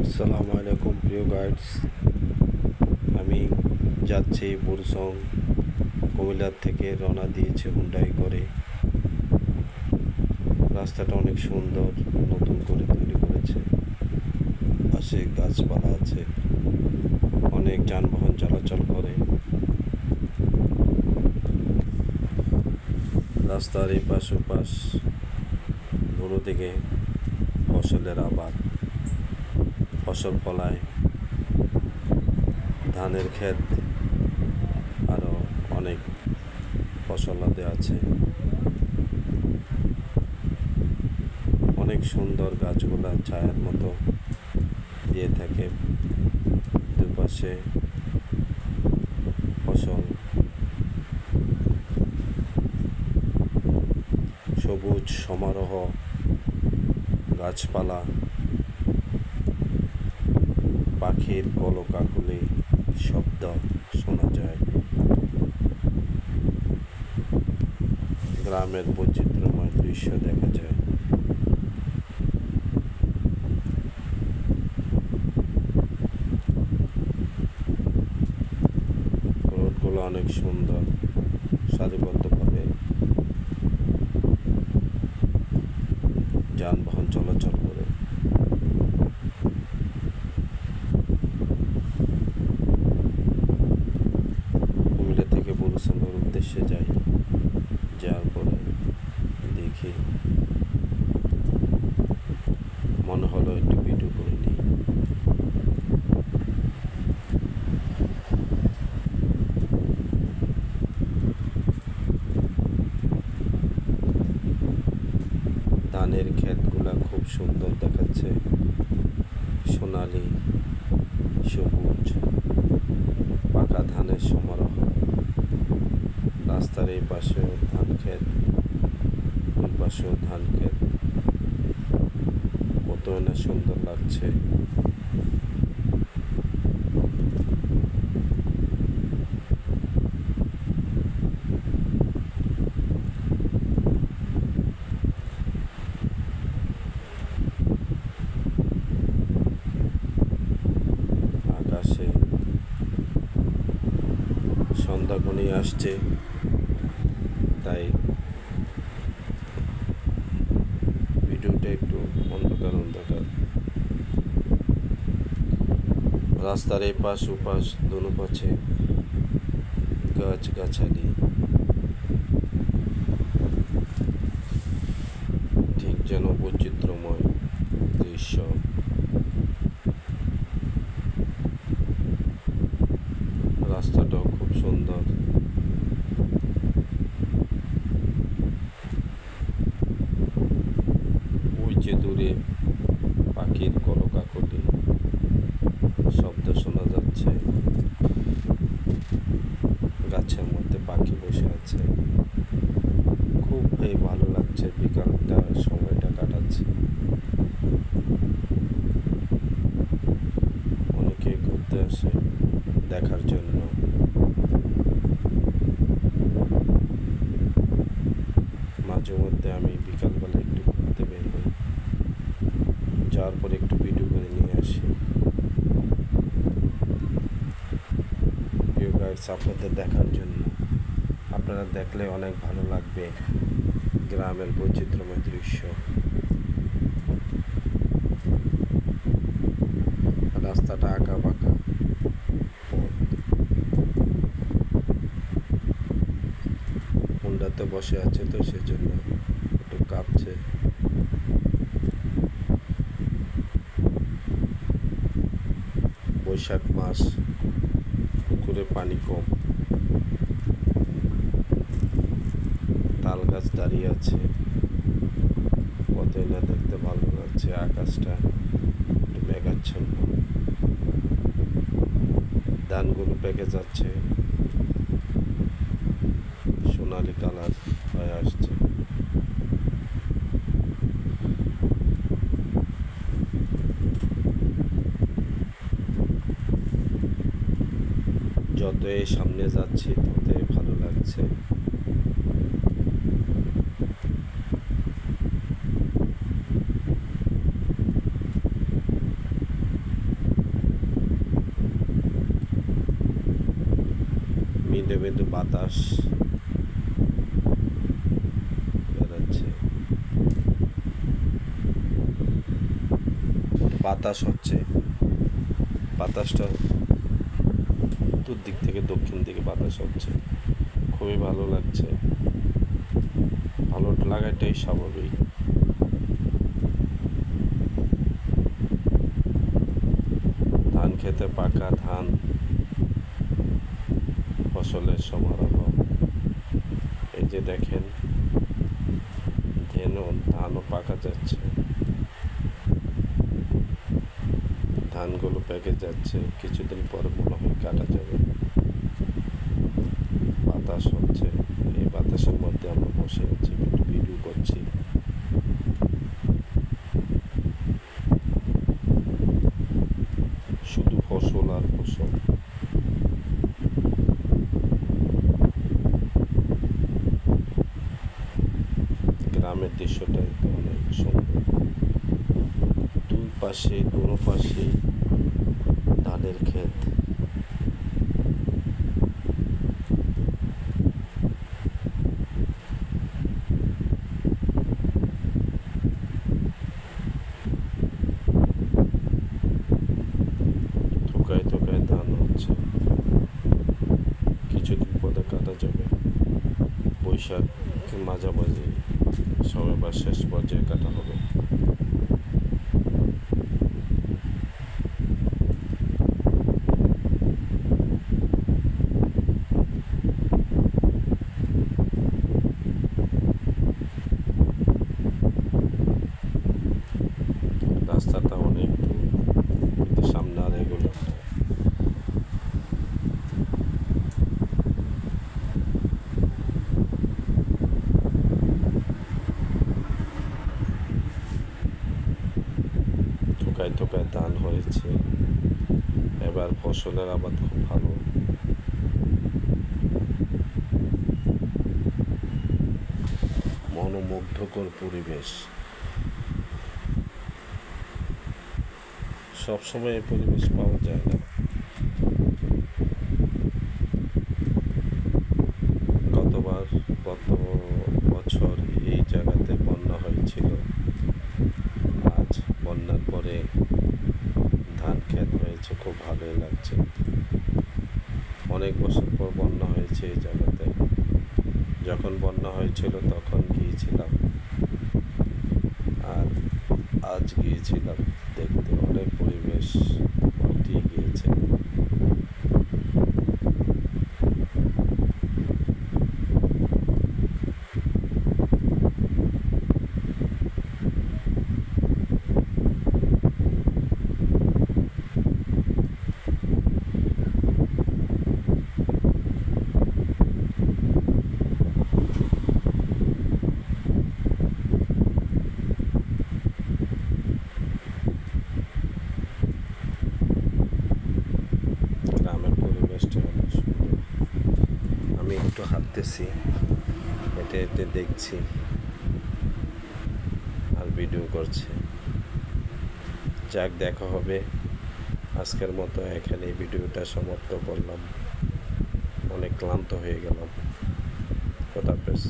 আসসালামু আলাইকুম প্রিয় গাইডস। আমি যাচ্ছি বুরসং, কুমিল্লার থেকে রওনা দিয়েছি হুন্ডাই করে। রাস্তাটা অনেক সুন্দর, নতুন করে তৈরি করেছে। পাশে গাছপালা আছে, অনেক যানবাহন চলাচল করে। রাস্তার এই পাশ ওপাশ দুটো দিকে ফসলের আবাদ, ফসল ফলায়, ধানের ক্ষেত, আরও অনেক ফসলাদি আছে। অনেক সুন্দর, গাছগুলা ছায়ার মতো দিয়ে থাকে। দুপাশে ফসল, সবুজ সমারোহ, গাছপালা, পাখির কলকাকলি শব্দ শোনা যায়। গ্রামের বৈচিত্র্যময় দৃশ্য দেখা যায়। রোডগুলো অনেক সুন্দর, সারিবদ্ধভাবে যানবাহন চলাচল করে। কুমিল্লা থেকে বুরুসঙ্গের উদ্দেশ্যে যাই। যাওয়ার পরে দেখি, মনে হলো একটু ভিডিও করে নিই। ধানের ক্ষেতগুলা খুব সুন্দর দেখাচ্ছে, সোনালি সবুজ, পাকা ধানের সমারোহ। রাস্তার এই পাশেও ধান ক্ষেত, ওই পাশেও ধান ক্ষেত। কত না সুন্দর লাগছে। আকাশে সন্ধ্যা ঘনিয়ে আসছে, তাই ভিডিওটা একটু অন্ধকার অন্ধকার। রাস্তার এই পাশ ওপাশ দোনো পাশে গাছগাছালি, ঠিক যেন বৈচিত্র্যময় দৃশ্য। রাস্তাটাও খুব সুন্দর। ওই যে দূরে পাখির কলকাকলি শব্দ শোনা যাচ্ছে। গাছের মধ্যে পাখি বসে আছে। খুব ভালো লাগছে, বিকালটা সময়টা কাটাচ্ছে। অনেকে ঘুরতে আসে দেখার জন্য। মাঝে মধ্যে আমি বিকালবেলা একটু ঘুরতে বের হই, যাওয়ার পরে একটু ভিডিও করে নিয়ে আসি। ভিউ গাইডস আপনাদের দেখার জন্য। আপনারা দেখলে অনেক ভালো লাগবে গ্রামের বৈচিত্র্যময় দৃশ্য। রাস্তাটা আঁকা বাঁকা, হুন্ডাতে বসে আছে তো সেজন্য একটু কাঁপছে। বৈশাখ মাস, পুকুরে পানি কম। তাল গাছ দাঁড়িয়ে আছে, কতই না দেখতে ভালো লাগছে। আকাশটা একটু মেঘাচ্ছন্ন, ধানগুলো পেকে যাচ্ছে, সোনালি কালার হয়ে আসছে। যতই সামনে যাচ্ছি ততই ভালো লাগছে। বিন্দু বিন্দু বাতাস বেরোচ্ছে, বাতাস হচ্ছে, বাতাসটা উত্তর দিক থেকে দক্ষিণ দিকে বাতাস হচ্ছে, খুবই ভালো লাগছে। ভালো লাগাটাই স্বাভাবিক। ধান খেতে পাকা ধান, ফসলের সমারোহ। এই যে দেখেন ধানও পাকা যাচ্ছে, ধানগুলো পেকে যাচ্ছে, কিছুদিন পরে মনে হয় কাটা যাবে। বাতাস হচ্ছে, এই বাতাসের মধ্যে আমরা বসে আছি, একটু ভিডিও করছি। শুধু ফসল আর ফসল। গ্রামের দৃশ্যটাই তো অনেক সুন্দর। দুনো পাশে ধানের ক্ষেত। থোকায় থোকায় ধান হচ্ছে, কিছুদিন পরে কাটা যাবে। বৈশাখ মাঝামাঝি সময় বা শেষ পর্যায়ে কাটা হবে। রাস্তাটা অনেক দূর, কিন্তু সামনে আর এগুলো থোকায় থোকায় ধান হয়েছে। এবার ফসলের আবাদ খুব ভালো। মনোমুগ্ধকর পরিবেশ। সবসময় এই পরিবেশ পাওয়া যায় না। গত বছর এই জায়গাতে বন্যা হয়েছিল। আজ বন্যার পরে ধান ক্ষেত হয়েছে, খুব ভালোই লাগছে। অনেক বছর পর বন্যা হয়েছে এই জায়গাতে। যখন বন্যা হয়েছিল তখন গিয়েছিলাম, আর আজ গিয়েছিলাম দেখতে। অনেক পরিবেশ পাল্টিয়ে গিয়েছে। গ্রামের পরিবেশটা অনেক সুন্দর। আমি একটু হাঁটতেছি, হেঁটে হেঁটে দেখছি আর ভিডিও করছি। যাক, দেখা হবে। আজকের মতো এখানে ভিডিওটা সমাপ্ত করলাম। অনেক ক্লান্ত হয়ে গেলাম। খোদা হাফেজ।